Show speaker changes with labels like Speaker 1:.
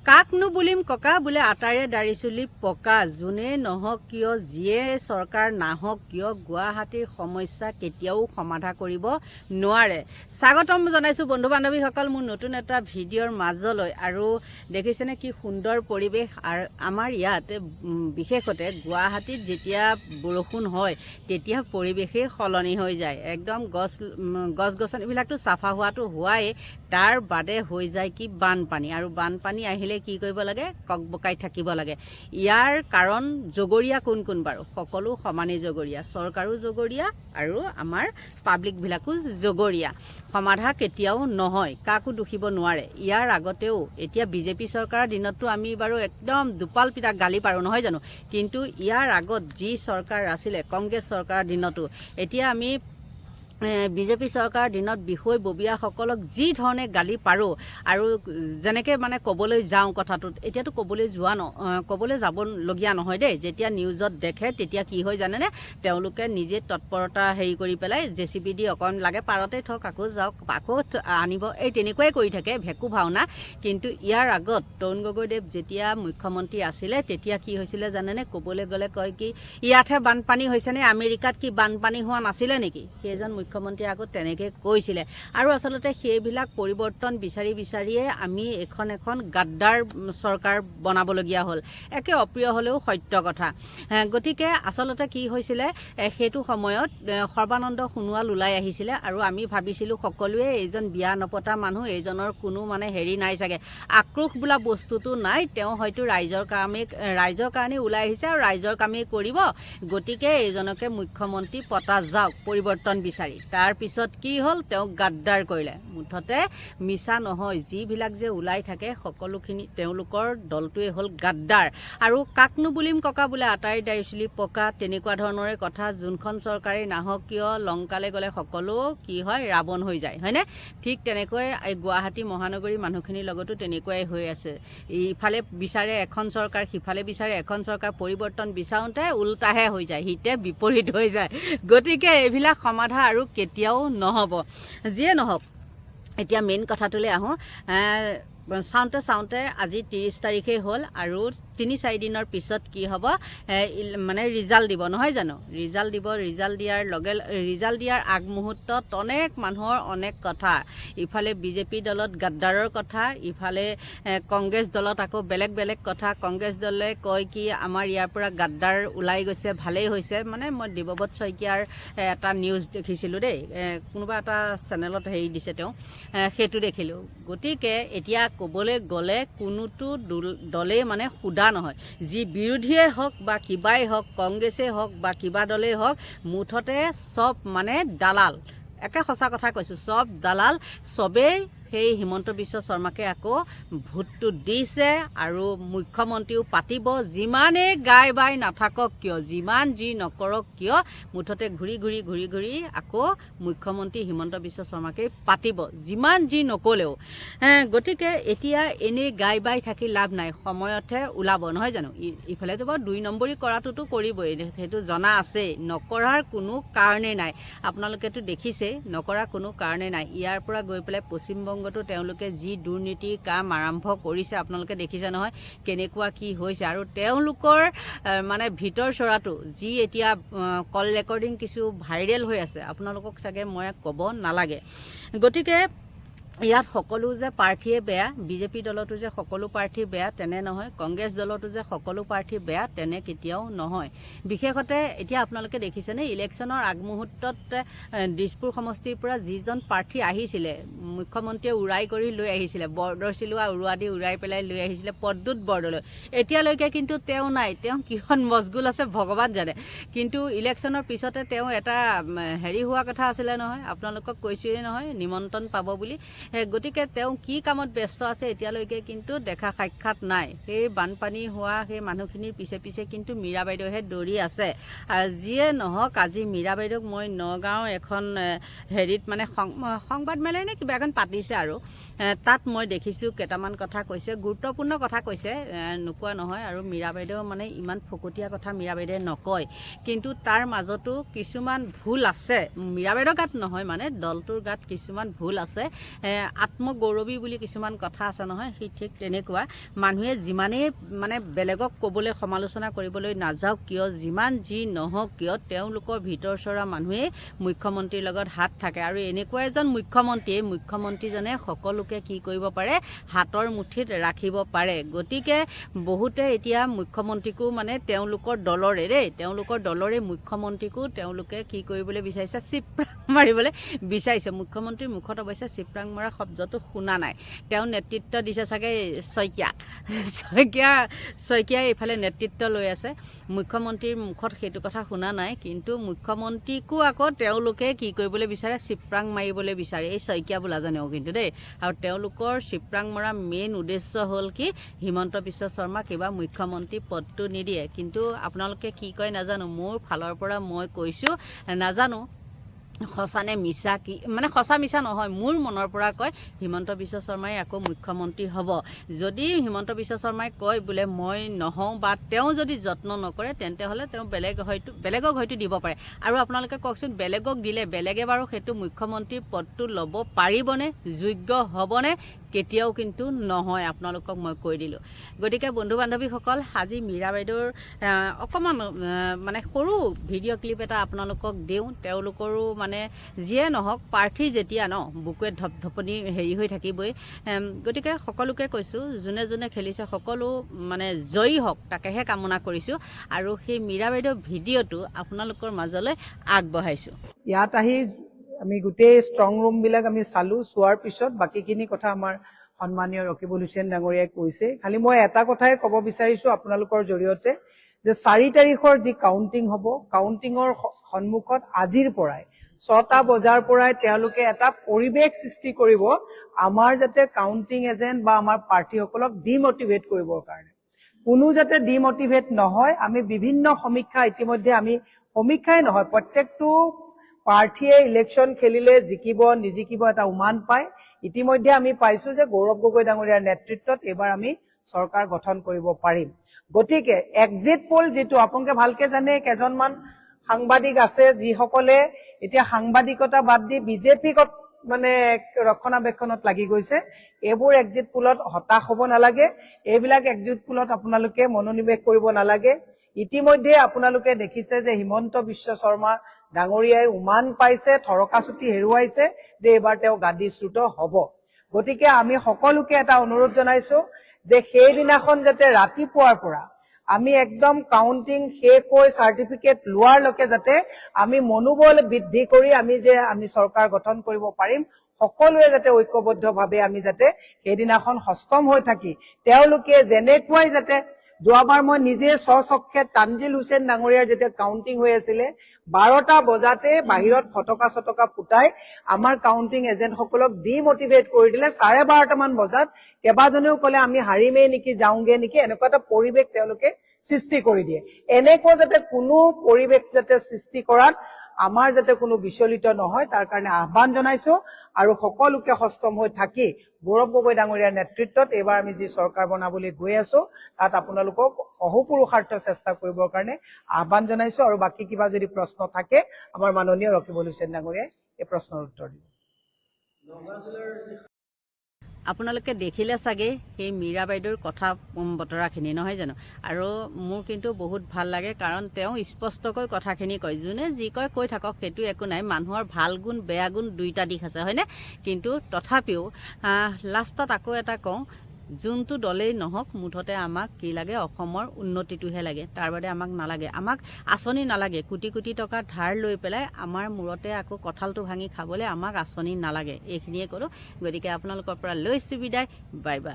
Speaker 1: কাকনো বুলিম ককা বোলে আটাৰে দাড়ি চুলি পকা যোনে নহওক কিয় যিয়ে চৰকাৰ নাহক কিয় গুৱাহাটীৰ সমস্যা কেতিয়াও সমাধা কৰিব নোৱাৰে। স্বাগতম জনাইছোঁ বন্ধু বান্ধৱীসকল মোৰ নতুন এটা ভিডিঅ'ৰ মাজলৈ। আৰু দেখিছেনে কি সুন্দৰ পৰিৱেশ। আৰু আমাৰ ইয়াত বিশেষতে গুৱাহাটীত যেতিয়া বৰষুণ হয় তেতিয়া পৰিৱেশেই সলনি হৈ যায়। একদম গছ গছনিবিলাকতো চাফা হোৱাটো হোৱাই, তাৰ বাদে হৈ যায় কি বানপানী। আৰু বানপানী আহিলে কি কৰিব লাগে, ককবকাই থাকিব লাগে। ইয়াৰ কাৰণ জগৰীয়া কোন কোন বাৰু? সকলো সমানেই জগৰীয়া, চৰকাৰো জগৰীয়া আৰু আমাৰ পাব্লিকবিলাকো জগৰীয়া। সমাধা কেতিয়াও নহয়, কাকো দুখিব নোৱাৰে। ইয়াৰ আগতেও এতিয়া বিজেপি চৰকাৰৰ দিনততো আমি বাৰু একদম দুপাল পিঠা গালি পাৰোঁ নহয় জানো, কিন্তু ইয়াৰ আগত যি চৰকাৰ আছিলে কংগ্ৰেছ চৰকাৰৰ দিনতো, এতিয়া আমি বিজেপি চৰকাৰৰ দিনত বিষয়ববীয়াসকলক যি ধৰণে গালি পাৰোঁ আৰু যেনেকৈ মানে ক'বলৈ যাওঁ কথাটোত, এতিয়াতো ক'বলৈ যাবলগীয়া নহয় দেই। যেতিয়া নিউজত দেখে তেতিয়া কি হয় জানেনে, তেওঁলোকে নিজে তৎপৰতা হেৰি কৰি পেলাই JCB দি অকণ লাগে পাৰতে থওক, আকৌ যাওক, আকৌ আনিব, এই তেনেকুৱাই কৰি থাকে ভেকু ভাওনা। কিন্তু ইয়াৰ আগত তৰুণ গগৈদেৱ যেতিয়া মুখ্যমন্ত্ৰী আছিলে তেতিয়া কি হৈছিলে জানেনে, ক'বলৈ গ'লে কয় কি ইয়াতহে বানপানী হৈছেনে, আমেৰিকাত কি বানপানী হোৱা নাছিলে নেকি? সেইজন মুখ্যমন্ত্ৰীয়ে আগত তেনেকৈ কৈছিলে। আৰু আচলতে সেইবিলাক পৰিৱৰ্তন বিচাৰিয়ে আমি এখন গাদ্দাৰ চৰকাৰ বনাবলগীয়া হ'ল। একে অপ্ৰিয় হ'লেও সত্য কথা। গতিকে আচলতে কি হৈছিলে, সেইটো সময়ত সৰ্বানন্দ সোণোৱাল ওলাই আহিছিলে আৰু আমি ভাবিছিলোঁ সকলোৱে এইজন বিয়া নপতা মানুহ, এইজনৰ কোনো মানে হেৰি নাই চাগে, আক্ৰোশ বোলা বস্তুটো নাই, তেওঁ হয়তো ৰাইজৰ কাৰণে ওলাই আহিছে আৰু ৰাইজৰ কামেই কৰিব, গতিকে এইজনকে মুখ্যমন্ত্ৰী পতা যাওক পৰিৱৰ্তন বিচাৰি। তাৰপিছত কি হ'ল, তেওঁক গাদ্দাৰ কৰিলে। মুঠতে মিছা নহয়, যিবিলাক যে ওলাই থাকে সকলোখিনি তেওঁলোকৰ দলটোৱে হ'ল গাদ্দাৰ। আৰু কাকনো বুলিম ককা বোলে আটাই দাড়ি চুলি পকা, তেনেকুৱা ধৰণৰে কথা। যোনখন চৰকাৰেই নাহক কিয় লংকালে গ'লে সকলো কি হয়, ৰাৱণ হৈ যায়, হয়নে? ঠিক তেনেকৈ এই গুৱাহাটী মহানগৰীৰ মানুহখিনিৰ লগতো তেনেকুৱাই হৈ আছে। ইফালে বিচাৰে এখন চৰকাৰ, সিফালে বিচাৰে এখন চৰকাৰ, পৰিৱৰ্তন বিচাৰোঁতে ওলোটাহে হৈ যায়, হিতে বিপৰীত হৈ যায়। গতিকে এইবিলাক সমাধা আৰু কেতিয়াও নহ'ব। যিয়ে নহওক, এতিয়া মেইন কথাটোলৈ আহোঁ। চাওঁতে আজি 30 তাৰিখেই হ'ল আৰু 3-4 দিনৰ পিছত কি হ'ব, মানে ৰিজাল্ট দিব নহয় জানো। ৰিজাল্ট দিয়াৰ আগমুহূৰ্তত অনেক মানুহৰ অনেক কথা। ইফালে বিজেপি দলত গাদ্দাৰৰ কথা, ইফালে কংগ্ৰেছ দলত আকৌ বেলেগ কথা। কংগ্ৰেছ দলে কয় কি আমাৰ ইয়াৰ পৰা গাদ্দাৰ ওলাই গৈছে, ভালেই হৈছে। মানে মই দেৱব্ৰত শইকীয়াৰ এটা নিউজ দেখিছিলোঁ দেই, কোনোবা এটা চেনেলত হেৰি দিছে তেওঁ, সেইটো দেখিলোঁ। গতিকে এতিয়া ক'বলৈ গ'লে কোনোটো দলেই মানে সুদা নহয়, যি বিৰোধীয়ে হওক বা কিবাই হওক, কংগ্ৰেছেই হওক বা কিবা দলেই হওক, মুঠতে চব মানে দালাল। একে সঁচা কথা কৈছোঁ, চব দালাল। চবেই সেই হিমন্ত বিশ্ব শৰ্মাকে আকৌ ভোটটো দিছে আৰু মুখ্যমন্ত্ৰীও পাতিব। যিমানেই গাই বাই নাথাকক কিয়, যিমান যি নকৰক কিয়, মুঠতে ঘূৰি আকৌ মুখ্যমন্ত্ৰী হিমন্ত বিশ্ব শৰ্মাকেই পাতিব, যিমান যি নক'লেও। গতিকে এতিয়া এনেই গাই বাই থাকি লাভ নাই, সময়তহে ওলাব নহয় জানো। ইফালে যাব 2 নম্বৰী কৰাটোতো কৰিবই, সেইটো জনা আছেই, নকৰাৰ কোনো কাৰণেই নাই। আপোনালোকেতো দেখিছেই, নকৰা কোনো কাৰণেই নাই। ইয়াৰ পৰা গৈ পেলাই পশ্চিমবংগতো তেওঁলোকে যি দুৰ্নীতিৰ কাম আৰম্ভ কৰিছে আপোনালোকে দেখিছে নহয়, কেনেকুৱা কি হৈছে। আৰু তেওঁলোকৰ মানে ভিতৰ চৰাটো যি এতিয়া কল ৰেকৰ্ডিং কিছু ভাইৰেল হৈ আছে, আপোনালোকক চাগে মই ক'ব নালাগে। গতিকে ইয়াত সকলো যে প্ৰাৰ্থীয়ে বেয়া, বিজেপি দলতো যে সকলো প্ৰাৰ্থী বেয়া তেনে নহয়, কংগ্ৰেছ দলতো যে সকলো প্ৰাৰ্থী বেয়া তেনে কেতিয়াও নহয়। বিশেষতে এতিয়া আপোনালোকে দেখিছেনে, ইলেকশ্যনৰ আগমুহূৰ্তত দিছপুৰ সমষ্টিৰ পৰা যিজন প্ৰাৰ্থী আহিছিলে, মুখ্যমন্ত্ৰীয়ে উৰাই কৰি লৈ আহিছিলে, বৰদৰ চিলোৱা উৰুৱা দি উৰাই পেলাই লৈ আহিছিলে পদ্মুত বৰদলৈ। এতিয়ালৈকে কিন্তু তেওঁ নাই, তেওঁ কিখন মজগুল আছে ভগৱান জানে। কিন্তু ইলেকশ্যনৰ পিছতে তেওঁ এটা হেৰি হোৱা কথা আছিলে নহয়, আপোনালোকক কৈছোঁৱেই নহয়, নিমন্ত্ৰণ পাব বুলি। গতিকে তেওঁ কি কামত ব্যস্ত আছে এতিয়ালৈকে কিন্তু দেখা সাক্ষাৎ নাই। সেই বানপানী হোৱা সেই মানুহখিনিৰ পিছে কিন্তু মীৰা বাইদেউহে দৌৰি আছে। যিয়ে নহওক, আজি মীৰা বাইদেউক মই নগাঁও এখন হেৰিত মানে সংবাদ মেলাই নে কিবা এখন পাতিছে আৰু তাত মই দেখিছোঁ কেইটামান কথা কৈছে, গুৰুত্বপূৰ্ণ কথা কৈছে, নোকোৱা নহয়। আৰু মীৰা বাইদেউ মানে ইমান ফকতীয়া কথা মীৰা বাইদেৱে নকয়, কিন্তু তাৰ মাজতো কিছুমান ভুল আছে। মীৰা বাইদেউৰ গাত নহয়, মানে দলটোৰ গাত কিছুমান ভুল আছে। আত্মগৌৰৱী বুলি কিছুমান কথা আছে নহয়, সেই ঠিক তেনেকুৱা মানুহে যিমানেই মানে বেলেগক ক'বলৈ সমালোচনা কৰিবলৈ নাযাওক কিয়, যিমান যি নহওক কিয়, তেওঁলোকৰ ভিতৰ চৰা মানুহেই মুখ্যমন্ত্ৰীৰ লগত হাত থাকে। আৰু এনেকুৱা এজন মুখ্যমন্ত্ৰীজনে সকলোকে কি কৰিব পাৰে, হাতৰ মুঠিত ৰাখিব পাৰে। গতিকে বহুতে এতিয়া মুখ্যমন্ত্ৰীকো মানে তেওঁলোকৰ দলৰে মুখ্যমন্ত্ৰীকো তেওঁলোকে কি কৰিবলৈ বিচাৰিছে, চিপৰাং মাৰিবলৈ বিচাৰিছে। মুখ্যমন্ত্ৰীৰ মুখত অৱশ্যে চিপৰাং মৰা শব্দটো শুনা নাই। তেওঁ নেতৃত্ব দিছে চাগে শইকীয়াই এইফালে নেতৃত্ব লৈ আছে। মুখ্যমন্ত্ৰীৰ মুখত সেইটো কথা শুনা নাই, কিন্তু মুখ্যমন্ত্ৰীকো আকৌ তেওঁলোকে কি কৰিবলৈ বিচাৰে, চিপৰাং মাৰিবলৈ বিচাৰে, এই শইকীয়া বোলাজনেও কিন্তু দেই। আৰু তেওঁলোকৰ চিপৰাং মৰা মেইন উদ্দেশ্য হ'ল কি, হিমন্ত বিশ্ব শৰ্মাক এইবাৰ মুখ্যমন্ত্ৰী পদটো নিদিয়ে। কিন্তু আপোনালোকে কি কয় নাজানো, মোৰ ফালৰ পৰা মই কৈছোঁ, নাজানো সঁচা নে মিছা, কি মানে সঁচা মিছা নহয়, মোৰ মনৰ পৰা কয় হিমন্ত বিশ্ব শৰ্মাই আকৌ মুখ্যমন্ত্ৰী হ'ব। যদি হিমন্ত বিশ্ব শৰ্মাই কয় বোলে মই নহওঁ, বা তেওঁ যদি যত্ন নকৰে, তেন্তে হ'লে তেওঁ বেলেগক হয়তো দিব পাৰে। আৰু আপোনালোকে কওকচোন, বেলেগক দিলে বেলেগে বাৰু সেইটো মুখ্যমন্ত্ৰীৰ পদটো ল'ব পাৰিবনে, যোগ্য হ'বনে? কেতিয়াও কিন্তু নহয়, আপোনালোকক মই কৈ দিলোঁ। গতিকে বন্ধু বান্ধৱীসকল, আজি মীৰা বাইদেউৰ অকণমান মানে সৰু ভিডিঅ' ক্লিপ এটা আপোনালোকক দিওঁ। তেওঁলোকৰো মানে যিয়ে নহওক, প্ৰাৰ্থী যেতিয়া বুকুৱে ধপধপনি হেৰি হৈ থাকিবই। গতিকে সকলোকে কৈছোঁ, যোনে যোনে খেলিছে সকলো মানে জয়ী হওক, তাকেহে কামনা কৰিছোঁ। আৰু সেই মীৰা বাইদেউৰ ভিডিঅ'টো আপোনালোকৰ মাজলৈ আগবঢ়াইছোঁ।
Speaker 2: ইয়াত আহি আমি গোটেই ষ্ট্ৰং ৰুমবিলাক আমি চালোঁ, চোৱাৰ পিছত বাকীখিনি কথা আমাৰ সন্মানীয় ৰকিবুল হুছেইন ডাঙৰীয়াই কৈছে। খালি মই এটা কথাই ক'ব বিচাৰিছোঁ আপোনালোকৰ জৰিয়তে, যে 4 তাৰিখৰ যি কাউণ্টিং হ'ব, কাউণ্টিঙৰ সন্মুখত আজিৰ পৰাই 6টা বজাৰ পৰাই তেওঁলোকে এটা পৰিৱেশ সৃষ্টি কৰিব, আমাৰ যাতে কাউণ্টিং এজেণ্ট বা আমাৰ প্ৰাৰ্থীসকলক ডিমটিভেট কৰিবৰ কাৰণে। কোনো যাতে ডিমটিভেট নহয়, আমি বিভিন্ন সমীক্ষা ইতিমধ্যে সমীক্ষাই নহয়, প্ৰত্যেকটো প্ৰাৰ্থীয়ে ইলেকশ্যন খেলিলে জিকিব নিজিকিব এটা উমান পায়। ইতিমধ্যে আমি পাইছো যে গৌৰৱ গগৈ ডাঙৰীয়াৰ নেতৃত্বত এইবাৰ আমি চৰকাৰ গঠন কৰিব পাৰিম। গতিকে এক্সিট পোল যিটো আপোনালোকে ভালকে জানে, কেইজনমান সাংবাদিক আছে যিসকলে এতিয়া সাংবাদিকতা বাদ দি বিজেপিক মানে ৰক্ষণাবেক্ষণত লাগি গৈছে। এইবোৰ এক্সিট পোলত হতাশ হ'ব নালাগে, এইবিলাক এক্সিট পোলত আপোনালোকে মনোনিৱেশ কৰিব নালাগে। ইতিমধ্যে আপোনালোকে দেখিছে যে হিমন্ত বিশ্ব শৰ্মা ডাঙৰীয়াই উমান পাইছে, থৰকাচুটি হেৰুৱাইছে যে এইবাৰ তেওঁ গাদীচ্যুত হ'ব। গতিকে আমি সকলোকে এটা অনুৰোধ জনাইছো যে সেইদিনাখন যাতে ৰাতিপুৱাৰ পৰা আমি একদম কাউণ্টিং শেষ হৈ চাৰ্টিফিকেট লোৱাৰলৈকে যাতে আমি মনোবল বৃদ্ধি কৰি আমি চৰকাৰ গঠন কৰিব পাৰিম, সকলোৱে যাতে ঐক্যবদ্ধভাৱে আমি যাতে সেইদিনাখন সষ্টম হৈ থাকি তেওঁলোকে যেনেকুৱাই যাতে, যোৱাবাৰ মই নিজে স্বচক্ষে তানজিল হুছেইন ডাঙৰীয়াৰ যেতিয়া কাউণ্টিং হৈ আছিলে 12টা বজাতে বাহিৰত ফটকা ফুটাই আমাৰ কাউণ্টিং এজেণ্টসকলক ডিমটিভেট কৰি দিলে। 12:30 মান বজাত কেইবাজনেও ক'লে আমি হাৰিমেই নেকি, যাওঁগে নেকি, এনেকুৱা এটা পৰিৱেশ তেওঁলোকে সৃষ্টি কৰি দিয়ে। এনেকুৱা যাতে কোনো পৰিৱেশ যাতে সৃষ্টি কৰাত আমাৰ যাতে কোনো বিচলিত নহয়, তাৰ কাৰণে আহ্বান জনাইছো। আৰু সকলোকে সষ্টম হৈ থাকি গৌৰৱ গগৈ ডাঙৰীয়াৰ নেতৃত্বত এইবাৰ আমি যি চৰকাৰ বনাবলৈ গৈ আছো, তাত আপোনালোকক অহোপুৰুষাৰ্থ চেষ্টা কৰিবৰ কাৰণে আহ্বান জনাইছো। আৰু বাকী কিবা যদি প্ৰশ্ন থাকে, আমাৰ মাননীয় ৰকিবুল হুছেইন ডাঙৰীয়াই এই প্ৰশ্নৰ উত্তৰ দিব।
Speaker 1: আপোনালোকে দেখিলে চাগে সেই মীৰা বাইদেউৰ কথা বতৰাখিনি, নহয় জানো? আৰু মোৰ কিন্তু বহুত ভাল লাগে, কাৰণ তেওঁ স্পষ্টকৈ কথাখিনি কয়। যোনে যি কয় কৈ থাকক, সেইটো একো নাই। মানুহৰ ভাল গুণ বেয়া গুণ দুইটা দিশ আছে, হয়নে? কিন্তু তথাপিও লাষ্টত আকৌ এটা কওঁ, যোনটো দলেই নহওক, মুঠতে আমাক কি লাগে, অসমৰ উন্নতিটোহে লাগে। তাৰ বাদে আমাক নালাগে, আমাক আঁচনি নালাগে। কোটি কোটি টকা ধাৰ লৈ পেলাই আমাৰ মূৰতে আকৌ কঁঠালটো ভাঙি খাবলৈ আমাক আঁচনি নালাগে। এইখিনিয়ে ক'লোঁ। গতিকে আপোনালোকৰ পৰা লৈছোঁ বিদায়, বাই বাই।